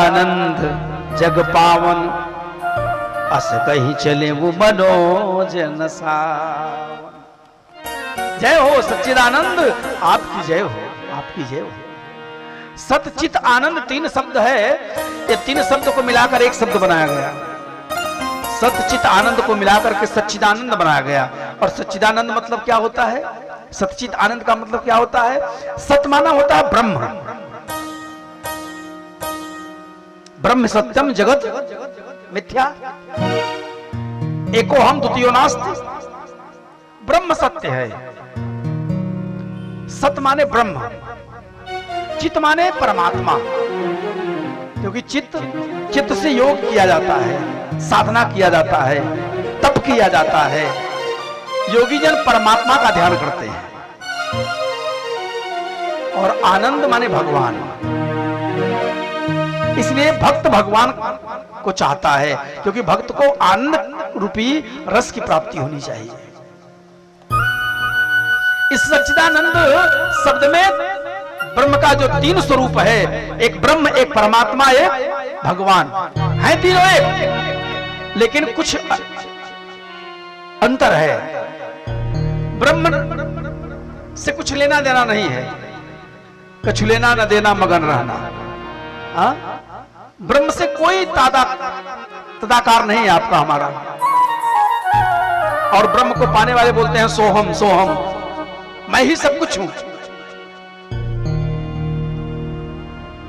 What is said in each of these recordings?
सच्चिदानंद जग पावन, अस कहीं चले वो मनोजन सावन। जय हो सच्चिदानंद, आपकी जय हो, आपकी जय हो। सत चित आनंद तीन शब्द है, ये तीन शब्द को मिलाकर एक शब्द बनाया गया। सत चित आनंद को मिलाकर के सच्चिदानंद बनाया गया। और सच्चिदानंद मतलब क्या होता है? सतचित आनंद का मतलब क्या होता है? सत माना होता है ब्रह्म, ब्रह्म सत्यम जगत मिथ्या, एको हम द्वितीयो नास्ति। ब्रह्म सत्य है। सत माने ब्रह्म, चित माने परमात्मा, क्योंकि चित्त से योग किया जाता है, साधना किया जाता है, तप किया जाता है। योगी जन परमात्मा का ध्यान करते हैं। और आनंद माने भगवान, इसलिए भक्त भगवान को चाहता है, क्योंकि भक्त को आनंद रूपी रस की प्राप्ति होनी चाहिए। इस सच्चिदानंद शब्द में ब्रह्म का जो तीन स्वरूप है, एक ब्रह्म, एक परमात्मा, एक भगवान, है तीनों एक, लेकिन कुछ अंतर है। ब्रह्म से कुछ लेना देना नहीं है, कुछ लेना न देना मगन रहना। ब्रह्म से कोई तदाकार नहीं है आपका हमारा। और ब्रह्म को पाने वाले बोलते हैं सोहम सोहम, मैं ही सब कुछ हूं।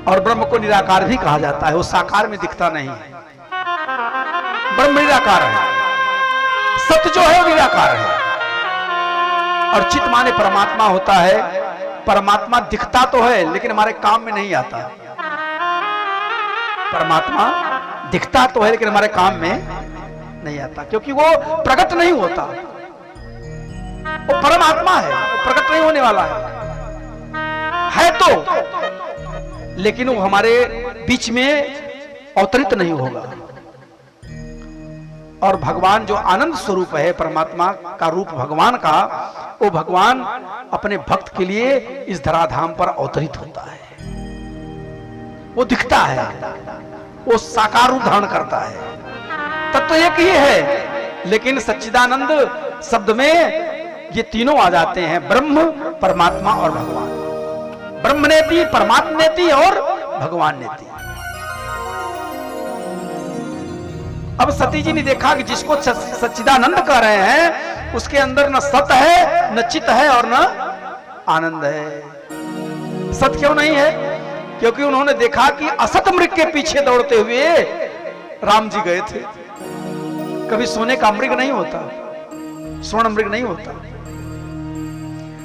और ब्रह्म को निराकार भी कहा जाता है, वो साकार में दिखता नहीं है। ब्रह्म निराकार है, सत्य जो है वो निराकार है। और चित माने परमात्मा होता है। परमात्मा दिखता तो है लेकिन हमारे काम में नहीं आता। परमात्मा दिखता तो है लेकिन हमारे काम में नहीं आता, क्योंकि वो प्रकट नहीं होता। वो परमात्मा है, वो प्रकट नहीं होने वाला है तो, लेकिन वो हमारे बीच में अवतरित नहीं होगा। और भगवान जो आनंद स्वरूप है, परमात्मा का रूप भगवान का, वो भगवान अपने भक्त के लिए इस धराधाम पर अवतरित होता है। वो दिखता है, वो साकार रूप धारण करता है। तब तो एक ही है, लेकिन सच्चिदानंद शब्द में ये तीनों आ जाते हैं, ब्रह्म, परमात्मा और भगवान। ब्रह्म नेति, परमात्मा नेति और भगवान नेति। अब सती जी ने देखा कि जिसको सच्चिदानंद कह रहे हैं उसके अंदर न सत है, न चित है और न आनंद है। सत क्यों नहीं है? क्योंकि उन्होंने देखा कि असत मृग के पीछे दौड़ते हुए राम जी गए थे। कभी सोने का मृग नहीं होता, स्वर्ण मृग नहीं होता।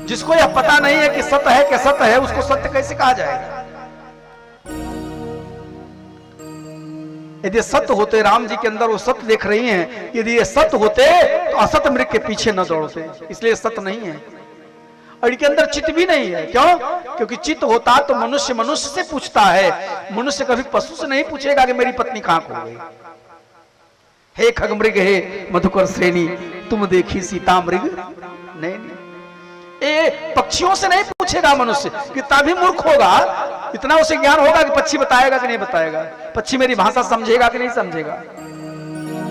जिसको यह पता नहीं है कि सत्य है कि सत्य है, उसको सत्य कैसे कहा जाएगा? यदि सत्य होते, राम जी के अंदर वो सत्य देख रही हैं, यदि ये सत्य होते तो असत मृग के पीछे न दौड़ते। इसलिए सत्य नहीं है। और इनके अंदर चित्त भी नहीं है। क्यों? क्योंकि चित्त होता तो मनुष्य मनुष्य से पूछता है, मनुष्य कभी पशु से नहीं पूछेगा कि मेरी पत्नी कहां खो गई। हे खगमृग, हे मधुकर श्रेणी, तुम देखी सीता मृग? नहीं, ये पक्षियों से नहीं पूछेगा मनुष्य। कितना भी मूर्ख होगा, इतना उसे ज्ञान होगा कि पक्षी बताएगा कि नहीं बताएगा, पक्षी मेरी भाषा समझेगा कि नहीं समझेगा।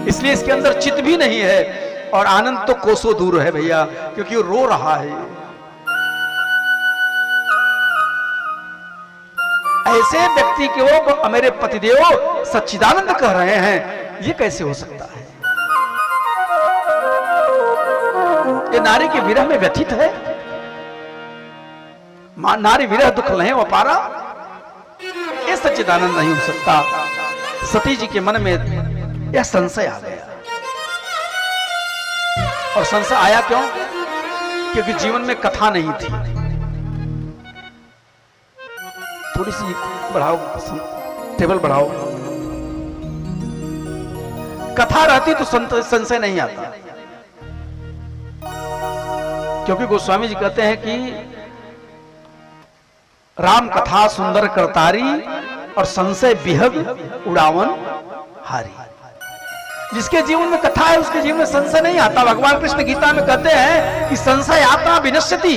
इसलिए इसके अंदर चित्त भी नहीं है। और आनंद तो कोसों दूर है भैया, क्योंकि वो रो रहा है। ऐसे व्यक्ति के वो मेरे पतिदेव सच्चिदानंद कह रहे हैं, ये कैसे हो सकता है? ये नारी के विरह में व्यथित है। नारी विरह दुख लहे अपारा, ये सच्चिदानंद नहीं हो सकता। सती जी के मन में यह संशय आ गया। और संशय आया क्यों? क्योंकि जीवन में कथा नहीं थी। थोड़ी सी बढ़ाओ, टेबल बढ़ाओ। कथा रहती तो संशय नहीं आता। क्योंकि गोस्वामी जी कहते हैं कि राम कथा सुंदर करतारी और संशय बिहग उड़ावन हारी। जिसके जीवन में कथा है उसके जीवन में संशय नहीं आता। भगवान कृष्ण गीता में कहते हैं कि संशय आत्मा विनश्यति।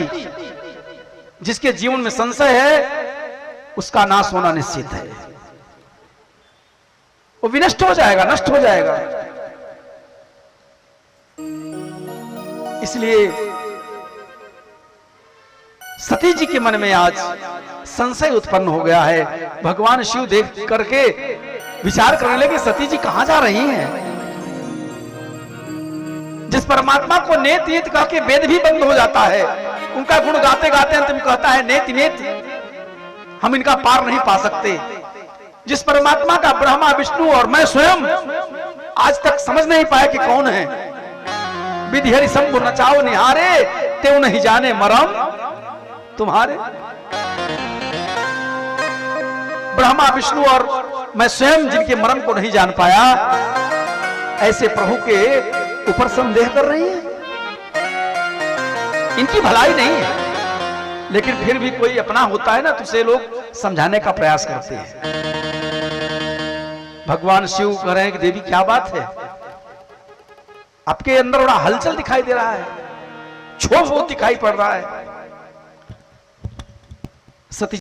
जिसके जीवन में संशय है उसका नाश होना निश्चित है। वो विनष्ट हो जाएगा, नष्ट हो जाएगा। इसलिए सती जी के मन में आज संशय उत्पन्न हो गया है। भगवान शिव देख करके विचार करने लगे सती जी कहां जा रही हैं। जिस परमात्मा को नेत नेत कह के वेद भी बंद हो जाता है, उनका गुण गाते गाते अंतिम कहता है नेत नेत, हम इनका पार नहीं पा सकते। जिस परमात्मा का ब्रह्मा विष्णु और मैं स्वयं आज तक समझ नहीं पाया कि कौन है। विधि हरि शंभु नचाओ निहारे, त्यों नहीं जाने मरम तुम्हारे। ब्रह्मा विष्णु और मैं स्वयं जिनके मर्म को नहीं जान पाया, ऐसे प्रभु के ऊपर संदेह कर रही है। इनकी भलाई नहीं है, लेकिन फिर भी कोई अपना होता है ना, तो उसे लोग समझाने का प्रयास करते हैं। भगवान शिव कह रहे हैं कि देवी क्या बात है, आपके अंदर बड़ा हलचल दिखाई दे रहा है, क्षोभ दिखाई पड़ रहा है। सती